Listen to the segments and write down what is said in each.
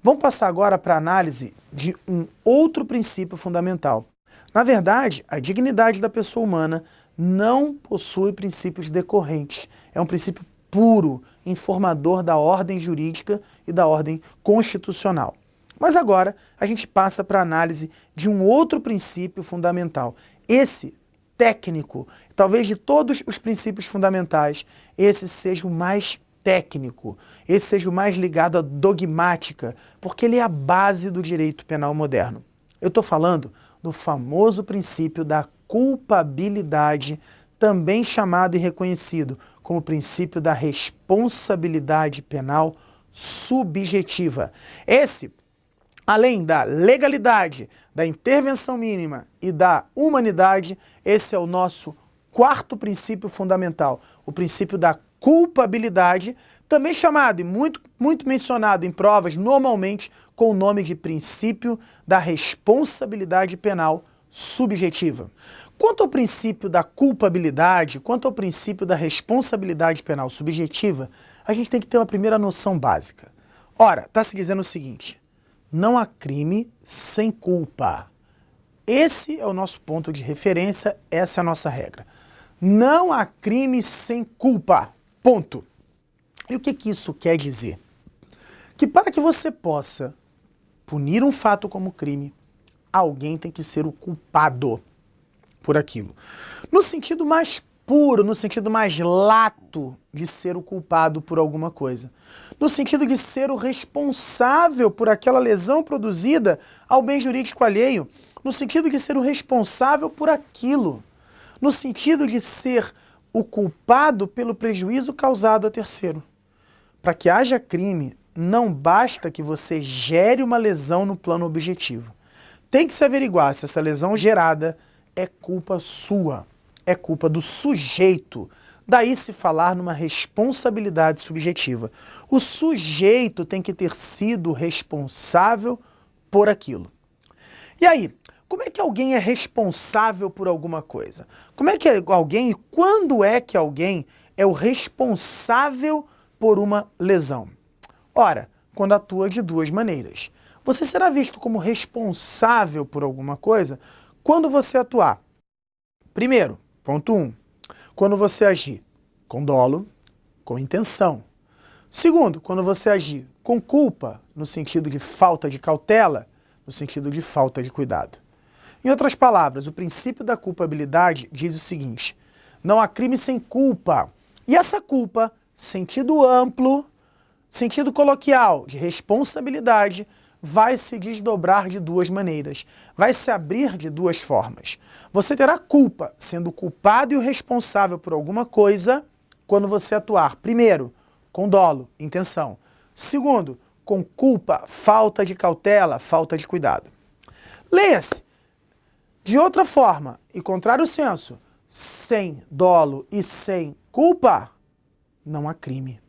Vamos passar agora para a análise de um outro princípio fundamental. Na verdade, a dignidade da pessoa humana não possui princípios decorrentes. É um princípio puro, informador da ordem jurídica e da ordem constitucional. Mas agora a gente passa para a análise de um outro princípio fundamental. Esse técnico, talvez de todos os princípios fundamentais, esse seja o mais técnico, esse seja o mais ligado à dogmática, porque ele é a base do direito penal moderno. Eu estou falando do famoso princípio da culpabilidade, também chamado e reconhecido como princípio da responsabilidade penal subjetiva. Esse, além da legalidade, da intervenção mínima e da humanidade, esse é o nosso quarto princípio fundamental, o princípio da culpabilidade, também chamado e muito mencionado em provas, normalmente com o nome de princípio da responsabilidade penal subjetiva. Quanto ao princípio da culpabilidade, quanto ao princípio da responsabilidade penal subjetiva, a gente tem que ter uma primeira noção básica. Ora, está se dizendo o seguinte: não há crime sem culpa. Esse é o nosso ponto de referência, essa é a nossa regra. Não há crime sem culpa. Ponto. E o que isso quer dizer? Que para que você possa punir um fato como crime, alguém tem que ser o culpado por aquilo. No sentido mais puro, no sentido mais lato de ser o culpado por alguma coisa. No sentido de ser o responsável por aquela lesão produzida ao bem jurídico alheio. No sentido de ser o responsável por aquilo. No sentido de ser o culpado pelo prejuízo causado a terceiro. Para que haja crime, não basta que você gere uma lesão no plano objetivo. Tem que se averiguar se essa lesão gerada é culpa sua, é culpa do sujeito. Daí se falar numa responsabilidade subjetiva. O sujeito tem que ter sido responsável por aquilo. E aí, como é que alguém é responsável por alguma coisa? Como é que alguém e quando é que alguém é o responsável por uma lesão? Ora, quando atua de duas maneiras. Você será visto como responsável por alguma coisa quando você atuar. Primeiro, ponto 1, quando você agir com dolo, com intenção. Segundo, quando você agir com culpa, no sentido de falta de cautela, no sentido de falta de cuidado. Em outras palavras, o princípio da culpabilidade diz o seguinte: não há crime sem culpa. E essa culpa, sentido amplo, sentido coloquial, de responsabilidade, vai se desdobrar de duas maneiras, vai se abrir de duas formas. Você terá culpa, sendo o culpado e o responsável por alguma coisa, quando você atuar, primeiro, com dolo, intenção. Segundo, com culpa, falta de cautela, falta de cuidado. Leia-se de outra forma, e contrário senso, sem dolo e sem culpa, não há crime.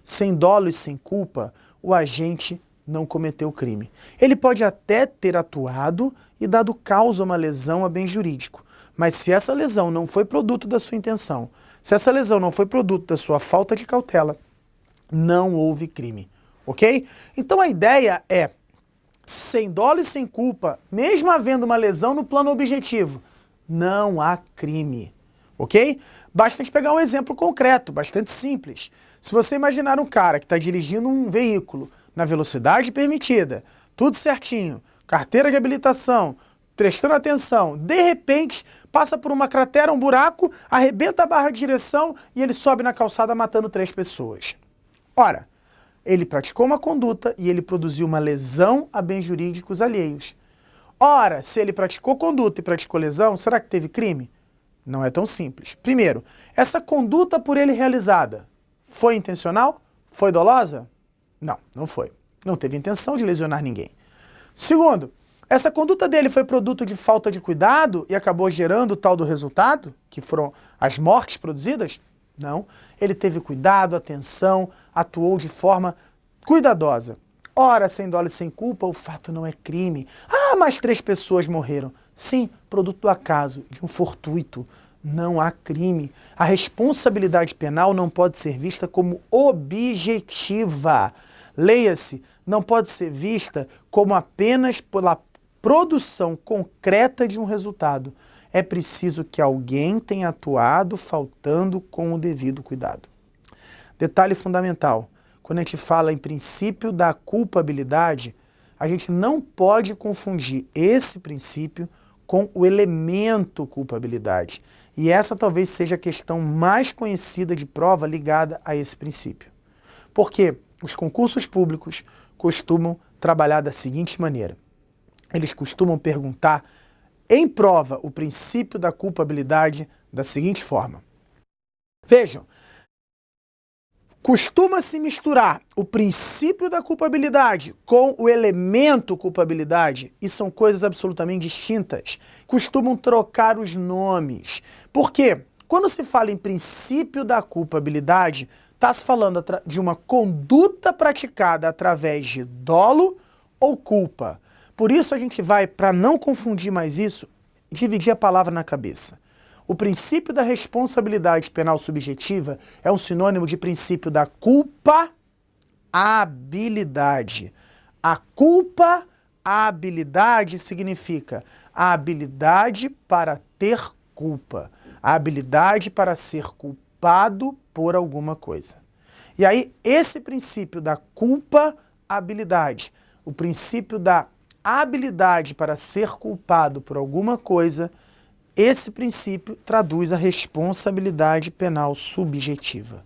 Sem dolo e sem culpa, o agente não cometeu crime. Ele pode até ter atuado e dado causa a uma lesão a bem jurídico, mas se essa lesão não foi produto da sua intenção, se essa lesão não foi produto da sua falta de cautela, não houve crime, ok? Então a ideia é, sem dolo e sem culpa, mesmo havendo uma lesão no plano objetivo, não há crime, ok? Basta a gente pegar um exemplo concreto, bastante simples. Se você imaginar um cara que está dirigindo um veículo na velocidade permitida, tudo certinho, carteira de habilitação, prestando atenção, de repente passa por uma cratera, um buraco, arrebenta a barra de direção e ele sobe na calçada matando 3 pessoas. Ora, ele praticou uma conduta e ele produziu uma lesão a bens jurídicos alheios. Ora, se ele praticou conduta e praticou lesão, será que teve crime? Não é tão simples. Primeiro, essa conduta por ele realizada foi intencional? Foi dolosa? Não, não foi. Não teve intenção de lesionar ninguém. Segundo, essa conduta dele foi produto de falta de cuidado e acabou gerando o tal do resultado, que foram as mortes produzidas? Não. Ele teve cuidado, atenção, atuou de forma cuidadosa. Ora, sem dolo e sem culpa, o fato não é crime. Ah, mas 3 pessoas morreram. Sim, produto do acaso, de um fortuito. Não há crime. A responsabilidade penal não pode ser vista como objetiva. leia-se, não pode ser vista como apenas pela produção concreta de um resultado. É preciso que alguém tenha atuado faltando com o devido cuidado. Detalhe fundamental, quando a gente fala em princípio da culpabilidade, a gente não pode confundir esse princípio com o elemento culpabilidade. E essa talvez seja a questão mais conhecida de prova ligada a esse princípio. Porque os concursos públicos costumam trabalhar da seguinte maneira. Eles costumam perguntar em prova o princípio da culpabilidade da seguinte forma. Vejam, costuma-se misturar o princípio da culpabilidade com o elemento culpabilidade e são coisas absolutamente distintas. Costumam trocar os nomes. Por quê? Quando se fala em princípio da culpabilidade, está se falando de uma conduta praticada através de dolo ou culpa. Por isso a gente vai, para não confundir mais isso, dividir a palavra na cabeça. O princípio da responsabilidade penal subjetiva é um sinônimo de princípio da culpa-habilidade. A culpa-habilidade significa a habilidade para ter culpa, a habilidade para ser culpado por alguma coisa. E aí, esse princípio da culpa-habilidade, o princípio da habilidade para ser culpado por alguma coisa, esse princípio traduz a responsabilidade penal subjetiva,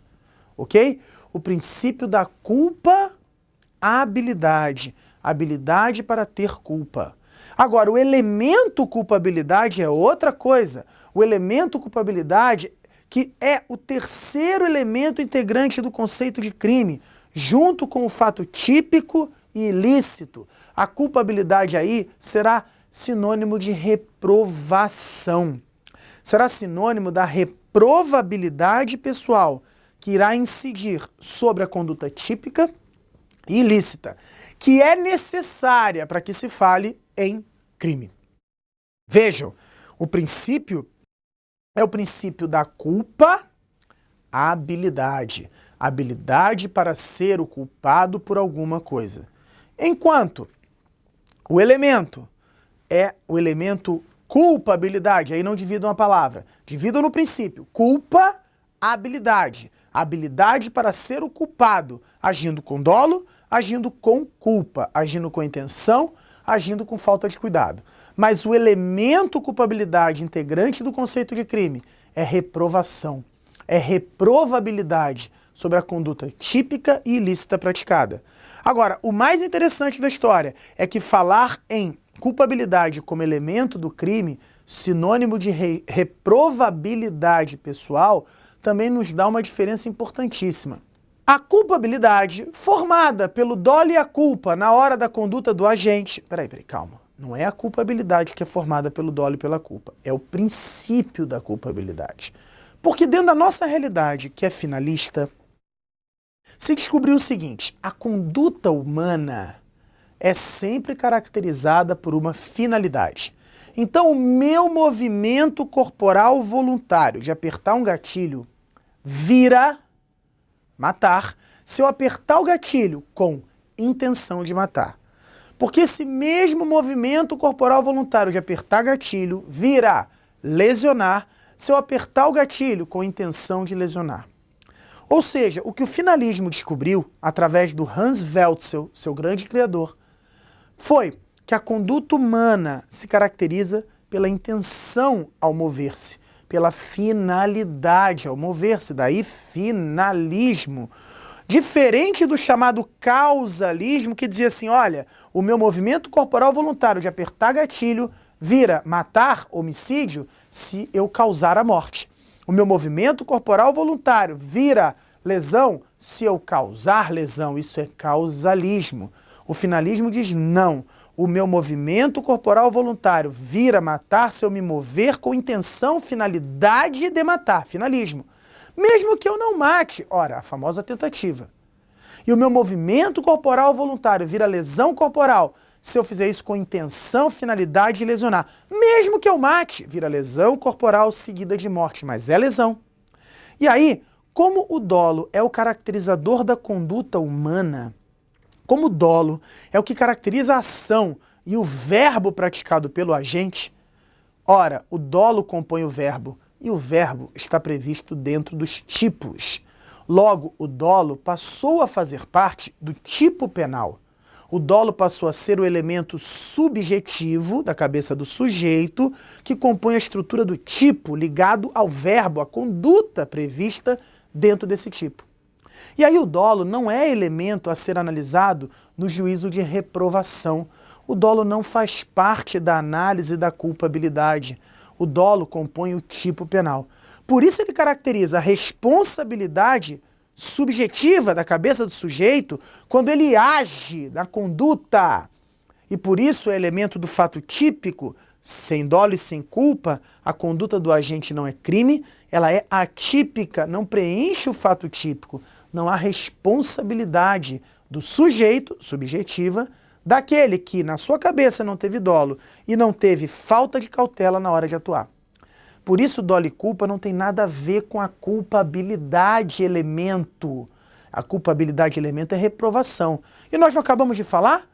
ok? O princípio da culpa-habilidade, habilidade para ter culpa. Agora, o elemento culpabilidade é outra coisa. O elemento culpabilidade, que é o terceiro elemento integrante do conceito de crime, junto com o fato típico e ilícito. A culpabilidade aí será sinônimo de reprovação. Será sinônimo da reprovabilidade pessoal, que irá incidir sobre a conduta típica e ilícita, que é necessária para que se fale em crime. Vejam, o princípio é o princípio da culpa-habilidade, habilidade para ser o culpado por alguma coisa. Enquanto o elemento é o elemento culpabilidade, aí não dividam a palavra, dividam no princípio, culpa-habilidade, habilidade para ser o culpado, agindo com dolo, agindo com culpa, agindo com intenção, agindo com falta de cuidado. Mas o elemento culpabilidade integrante do conceito de crime é reprovação, é reprovabilidade sobre a conduta típica e ilícita praticada. Agora, o mais interessante da história é que falar em culpabilidade como elemento do crime, sinônimo de reprovabilidade pessoal, também nos dá uma diferença importantíssima. A culpabilidade, formada pelo dolo e a culpa na hora da conduta do agente... Peraí, calma. Não é a culpabilidade que é formada pelo dolo e pela culpa. É o princípio da culpabilidade. Porque dentro da nossa realidade, que é finalista, se descobriu o seguinte: a conduta humana é sempre caracterizada por uma finalidade. Então, o meu movimento corporal voluntário de apertar um gatilho vira matar se eu apertar o gatilho com intenção de matar. Porque esse mesmo movimento corporal voluntário de apertar gatilho vira lesionar se eu apertar o gatilho com intenção de lesionar. Ou seja, o que o finalismo descobriu, através do Hans Welzel, seu grande criador, foi que a conduta humana se caracteriza pela intenção ao mover-se, pela finalidade ao mover-se, daí finalismo. Diferente do chamado causalismo, que dizia assim, olha, o meu movimento corporal voluntário de apertar gatilho vira matar, homicídio, se eu causar a morte. O meu movimento corporal voluntário vira lesão se eu causar lesão. Isso é causalismo. O finalismo diz não. O meu movimento corporal voluntário vira matar se eu me mover com intenção, finalidade de matar. Finalismo. Mesmo que eu não mate. Ora, a famosa tentativa. E o meu movimento corporal voluntário vira lesão corporal se eu fizer isso com intenção, finalidade de lesionar. Mesmo que eu mate, vira lesão corporal seguida de morte, mas é lesão. E aí, como o dolo é o caracterizador da conduta humana, Como o dolo é o que caracteriza a ação e o verbo praticado pelo agente, ora, o dolo compõe o verbo e o verbo está previsto dentro dos tipos. Logo, o dolo passou a fazer parte do tipo penal. O dolo passou a ser o elemento subjetivo da cabeça do sujeito que compõe a estrutura do tipo ligado ao verbo, à conduta prevista dentro desse tipo. E aí o dolo não é elemento a ser analisado no juízo de reprovação. O dolo não faz parte da análise da culpabilidade. O dolo compõe o tipo penal. Por isso ele caracteriza a responsabilidade subjetiva da cabeça do sujeito quando ele age na conduta. E por isso é elemento do fato típico, sem dolo e sem culpa, a conduta do agente não é crime, ela é atípica, não preenche o fato típico. Não há responsabilidade do sujeito, subjetiva, daquele que na sua cabeça não teve dolo e não teve falta de cautela na hora de atuar. Por isso, dolo e culpa não tem nada a ver com a culpabilidade elemento. A culpabilidade elemento é reprovação. E nós não acabamos de falar?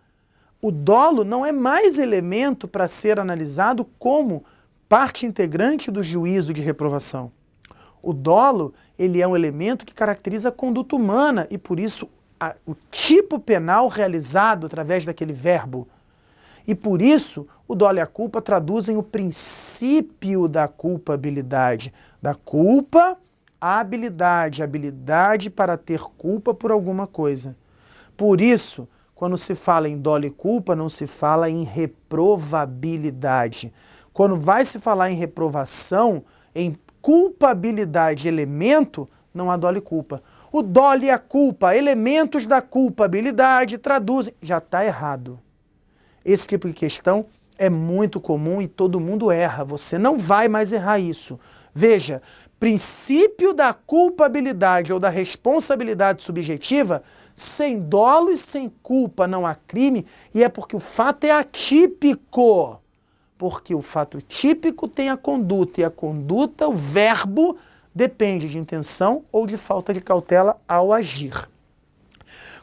O dolo não é mais elemento para ser analisado como parte integrante do juízo de reprovação. O dolo, ele é um elemento que caracteriza a conduta humana e, por isso, o tipo penal realizado através daquele verbo. E por isso, o dolo e a culpa traduzem o princípio da culpabilidade. Da culpa, a habilidade. A habilidade para ter culpa por alguma coisa. Por isso, quando se fala em dolo e culpa, não se fala em reprovabilidade. Quando vai se falar em reprovação, em culpabilidade elemento, não há dolo e culpa. O dolo e a culpa, elementos da culpabilidade, traduzem. Já está errado. Esse tipo de questão é muito comum e todo mundo erra. Você não vai mais errar isso. Veja, princípio da culpabilidade ou da responsabilidade subjetiva, sem dolo e sem culpa não há crime, e é porque o fato é atípico. Porque o fato típico tem a conduta, e a conduta, o verbo, depende de intenção ou de falta de cautela ao agir.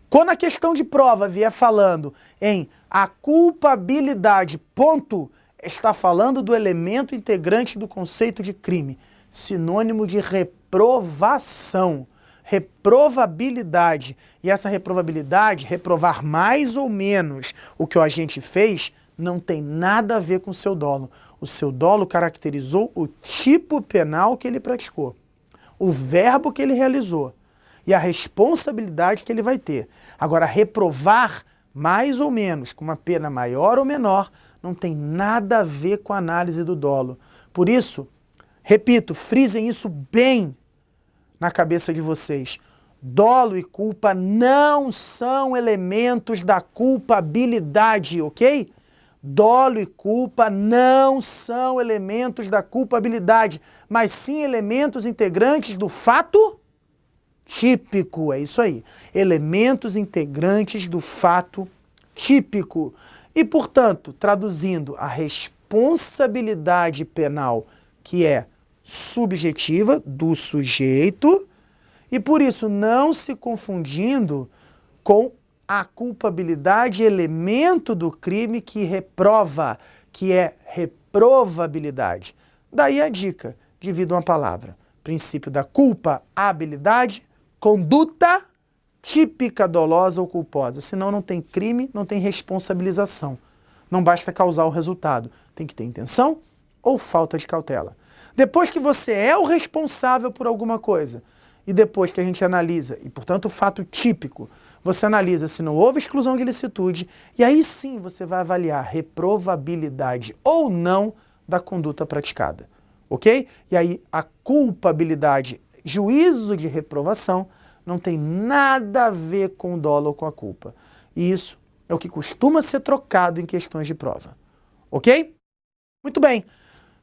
Quando a questão de prova vier falando em a culpabilidade, ponto, está falando do elemento integrante do conceito de crime, sinônimo de reprovação, reprovabilidade. E essa reprovabilidade, reprovar mais ou menos o que o agente fez, não tem nada a ver com o seu dolo. O seu dolo caracterizou o tipo penal que ele praticou, o verbo que ele realizou e a responsabilidade que ele vai ter. Agora, reprovar mais ou menos, com uma pena maior ou menor, não tem nada a ver com a análise do dolo. Por isso, repito, frisem isso bem na cabeça de vocês. Dolo e culpa não são elementos da culpabilidade, ok? Dolo e culpa não são elementos da culpabilidade, mas sim elementos integrantes do fato típico. É isso aí. Elementos integrantes do fato típico. E, portanto, traduzindo, a responsabilidade penal, que é subjetiva do sujeito, e por isso não se confundindo com a culpabilidade, elemento do crime que reprova, que é reprovabilidade. Daí a dica, divida uma palavra. Princípio da culpa, habilidade, conduta típica dolosa ou culposa. Senão não tem crime, não tem responsabilização. Não basta causar o resultado. Tem que ter intenção ou falta de cautela. Depois que você é o responsável por alguma coisa, e depois que a gente analisa, e portanto o fato típico, você analisa se não houve exclusão de ilicitude, e aí sim você vai avaliar reprovabilidade ou não da conduta praticada, ok? E aí a culpabilidade, juízo de reprovação, não tem nada a ver com o dolo ou com a culpa. E isso é o que costuma ser trocado em questões de prova, ok? Muito bem.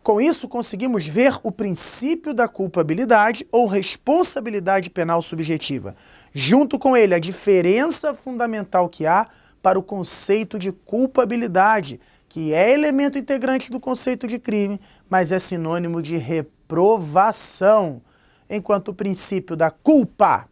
Com isso, conseguimos ver o princípio da culpabilidade ou responsabilidade penal subjetiva. Junto com ele, a diferença fundamental que há para o conceito de culpabilidade, que é elemento integrante do conceito de crime, mas é sinônimo de reprovação. Enquanto o princípio da culpa,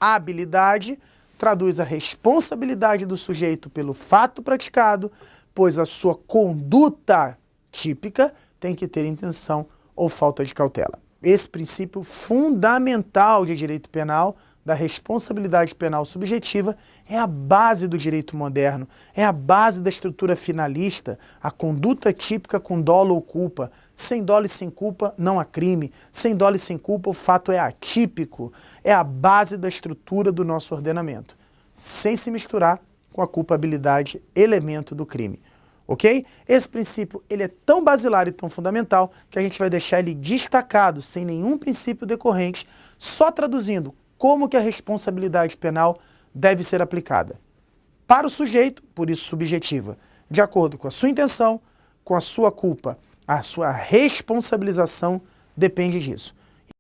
habilidade, traduz a responsabilidade do sujeito pelo fato praticado, pois a sua conduta típica tem que ter intenção ou falta de cautela. Esse princípio fundamental de direito penal, da responsabilidade penal subjetiva, é a base do direito moderno, é a base da estrutura finalista, a conduta típica com dolo ou culpa. Sem dolo e sem culpa não há crime, sem dolo e sem culpa o fato é atípico, é a base da estrutura do nosso ordenamento, sem se misturar com a culpabilidade, elemento do crime. Ok? Esse princípio ele é tão basilar e tão fundamental que a gente vai deixar ele destacado, sem nenhum princípio decorrente, só traduzindo como que a responsabilidade penal deve ser aplicada. Para o sujeito, por isso subjetiva, de acordo com a sua intenção, com a sua culpa, a sua responsabilização depende disso.